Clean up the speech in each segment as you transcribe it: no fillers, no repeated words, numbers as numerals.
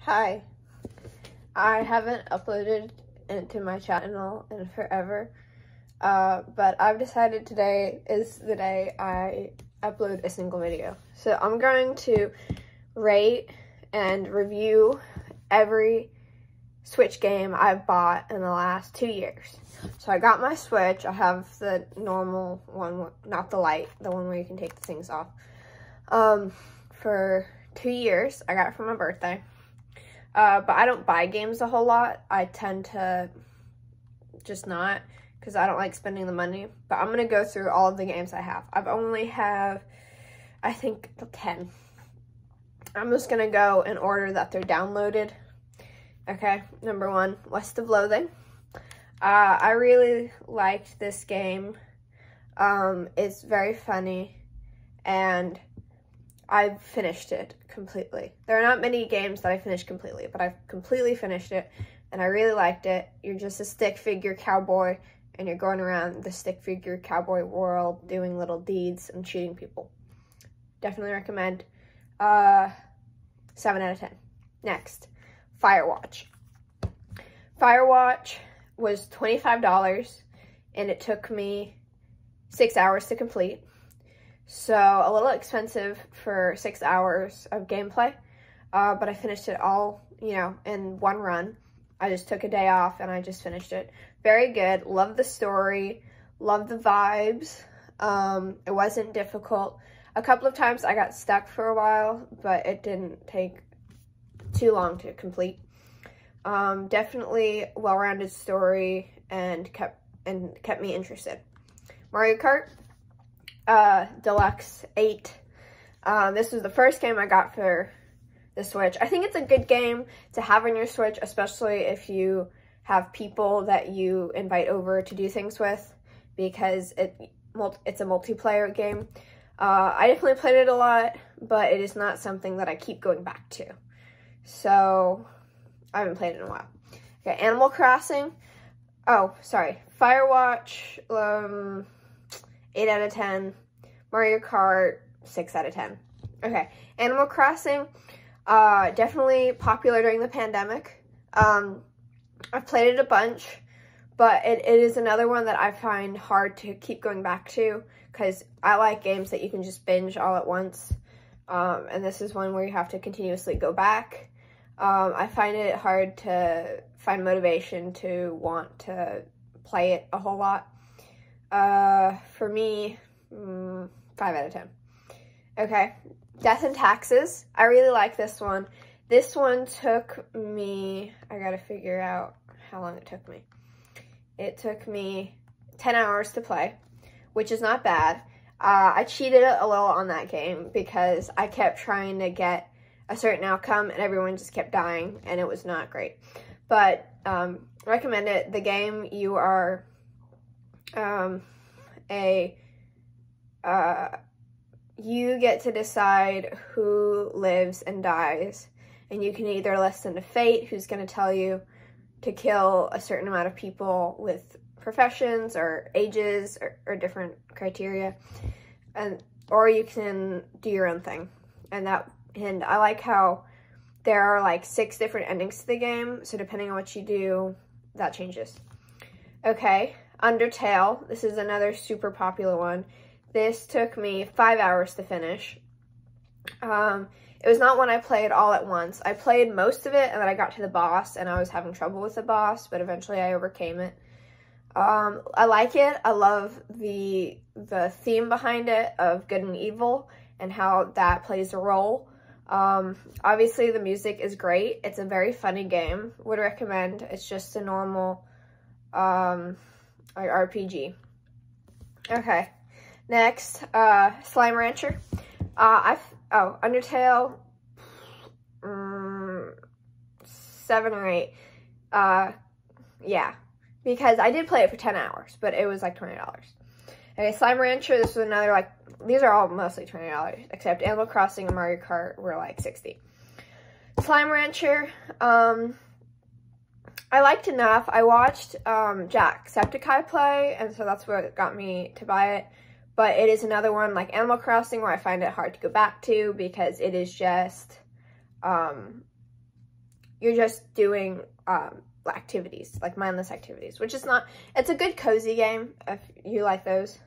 Hi. I haven't uploaded into my channel in forever, but I've decided today is the day I upload a single video. So I'm going to rate and review every Switch game I've bought in the last 2 years. So I got my Switch. I have the normal one, not the light, the one where you can take the things off. For 2 years. I got it for my birthday. But I don't buy games a whole lot. I tend to just not, because I don't like spending the money. But I'm going to go through all of the games I have. I've only have, I think, 10. I'm just going to go in order that they're downloaded. Okay, number 1, West of Loathing. I really liked this game. It's very funny, and I've finished it completely. There are not many games that I finished completely, but I've completely finished it, and I really liked it. You're just a stick figure cowboy, and you're going around the stick figure cowboy world doing little deeds and shooting people. Definitely recommend. 7 out of 10. Next, Firewatch. Firewatch was $25, and it took me 6 hours to complete. So a little expensive for 6 hours of gameplay, but I finished it all, in one run. I just took a day off and I just finished it. Very good. Love the story. Love the vibes. It wasn't difficult. A couple of times I got stuck for a while, but it didn't take too long to complete. Definitely well-rounded story and kept me interested. Mario Kart Deluxe 8. This was the first game I got for the Switch. I think it's a good game to have on your Switch, especially if you have people that you invite over to do things with, because it's a multiplayer game. I definitely played it a lot, but it is not something that I keep going back to. So I haven't played it in a while. Okay, Animal Crossing. Oh, sorry. Firewatch, 8 out of 10. Mario Kart, 6 out of 10. Okay, Animal Crossing, definitely popular during the pandemic. I've played it a bunch, but it is another one that I find hard to keep going back to, because I like games that you can just binge all at once, and this is one where you have to continuously go back. I find it hard to find motivation to want to play it a whole lot. For me, 5 out of 10. Okay, Death and Taxes. I really like this one. This one took me, I gotta figure out how long it took me. It took me 10 hours to play, which is not bad. I cheated a little on that game because I kept trying to get a certain outcome and everyone just kept dying, and it was not great. But recommend it. The game, you are you get to decide who lives and dies, and you can either listen to fate, who's going to tell you to kill a certain amount of people with professions or ages or different criteria, or you can do your own thing. And I like how there are like 6 different endings to the game, so depending on what you do, that changes. Okay, Undertale. This is another super popular one. This took me 5 hours to finish. It was not one I played all at once. I played most of it, and then I got to the boss, and I was having trouble with the boss, but eventually I overcame it. I like it. I love the theme behind it of good and evil and how that plays a role. Obviously the music is great. It's a very funny game. Would recommend. It's just a normal RPG. Okay, next, Slime Rancher. Undertale, 7 or 8. Yeah, because I did play it for 10 hours, but it was like $20. Okay, Slime Rancher, this was another, these are all mostly $20, except Animal Crossing and Mario Kart were like $60. Slime Rancher, I liked enough. I watched Jacksepticeye play, and so that's what got me to buy it. But it is another one like Animal Crossing where I find it hard to go back to because it is just you're just doing activities, like mindless activities, which is not, it's a good cozy game if you like those.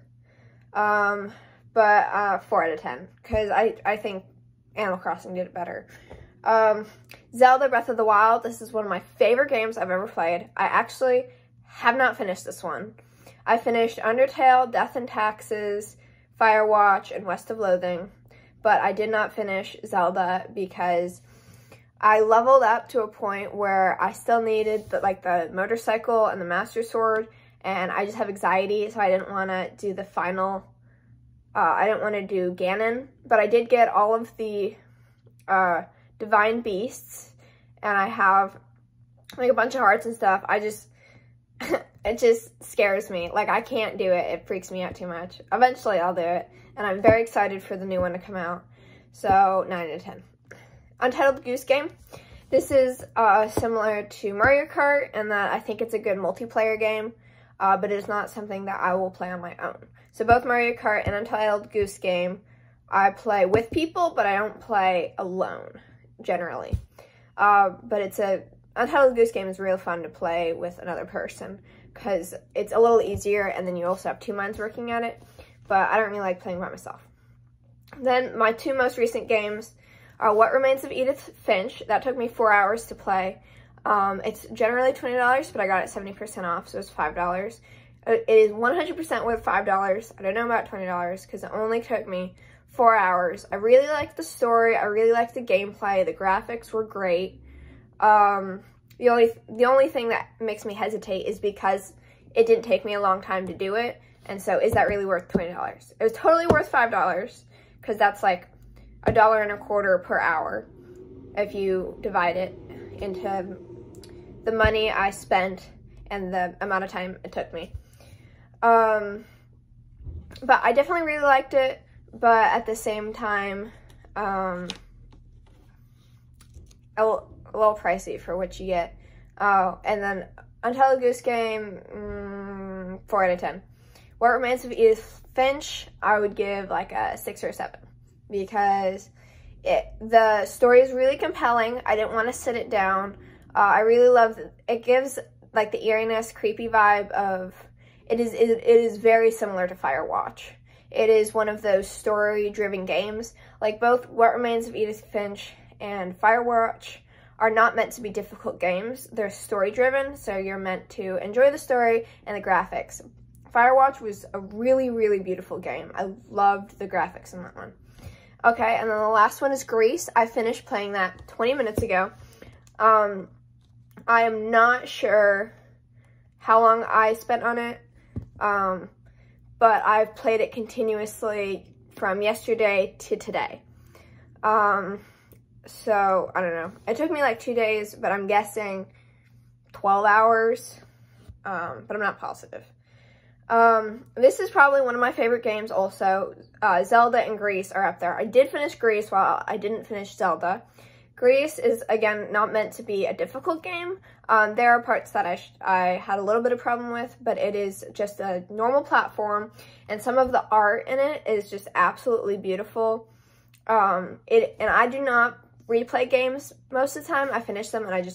But 4 out of 10, because I think Animal Crossing did it better. Zelda Breath of the Wild, this is one of my favorite games I've ever played. I actually have not finished this one. I finished Undertale, Death and Taxes, Firewatch, and West of Loathing, but I did not finish Zelda because I leveled up to a point where I still needed the motorcycle and the Master Sword, and I just have anxiety, so I didn't want to do the final, I didn't want to do Ganon, but I did get all of the Divine Beasts, and I have like a bunch of hearts and stuff. I just, it just scares me. Like, I can't do it. It freaks me out too much. Eventually I'll do it, and I'm very excited for the new one to come out. So 9 out of 10. Untitled Goose Game. This is similar to Mario Kart in that I think it's a good multiplayer game, but it's not something that I will play on my own. So both Mario Kart and Untitled Goose Game, I play with people, but I don't play alone, generally. But Untitled Goose Game is real fun to play with another person, because it's a little easier, and then you also have 2 minds working at it, but I don't really like playing by myself. Then my 2 most recent games are What Remains of Edith Finch. That took me 4 hours to play. It's generally $20, but I got it 70% off, so it's $5. It is 100% worth $5. I don't know about $20 because it only took me 4 hours. I really liked the story. I really liked the gameplay. The graphics were great. The only thing that makes me hesitate is because it didn't take me a long time to do it. And so is that really worth $20? It was totally worth $5 because that's like $1.25 per hour if you divide it into the money I spent and the amount of time it took me. But I definitely really liked it, but at the same time, a little pricey for what you get. And then Untitled Goose Game, 4 out of 10. What Remains of Edith Finch, I would give like a 6 or a 7 because the story is really compelling. I didn't want to sit it down. I really love it. Gives like the eeriness, creepy vibe of it is very similar to Firewatch. It is one of those story-driven games. Like both What Remains of Edith Finch and Firewatch are not meant to be difficult games. They're story-driven, so you're meant to enjoy the story and the graphics. Firewatch was a really, really beautiful game. I loved the graphics in that one. Okay, and then the last one is Grease. I finished playing that 20 minutes ago. I am not sure how long I spent on it, but I've played it continuously from yesterday to today. So, I don't know. It took me like 2 days, but I'm guessing 12 hours, but I'm not positive. This is probably one of my favorite games also. Zelda and Grease are up there. I did finish Grease while I didn't finish Zelda. Grease is, again, not meant to be a difficult game. There are parts that I had a little bit of problem with, but it is just a normal platform, and some of the art in it is just absolutely beautiful. And I do not replay games most of the time. I finish them and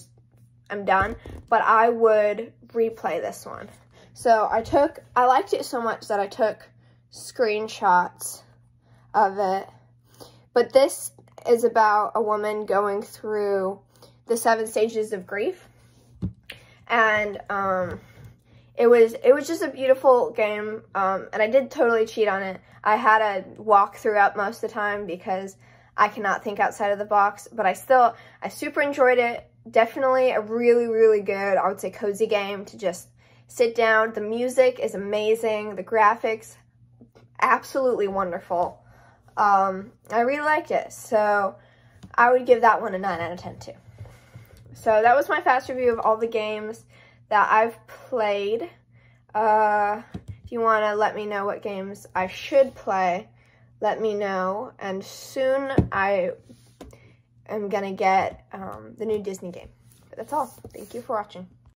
I'm done, but I would replay this one. So I liked it so much that I took screenshots of it. But this is about a woman going through the 7 stages of grief. And it was just a beautiful game. And I did totally cheat on it. I had to walk throughout most of the time because I cannot think outside of the box. But I super enjoyed it. Definitely a really, really good, I would say, cozy game to just sit down. The music is amazing. The graphics, absolutely wonderful. I really liked it. So I would give that one a 9 out of 10 too. So that was my fast review of all the games that I've played. If you want to let me know what games I should play, let me know. And soon I am going to get the new Disney game. But that's all. Thank you for watching.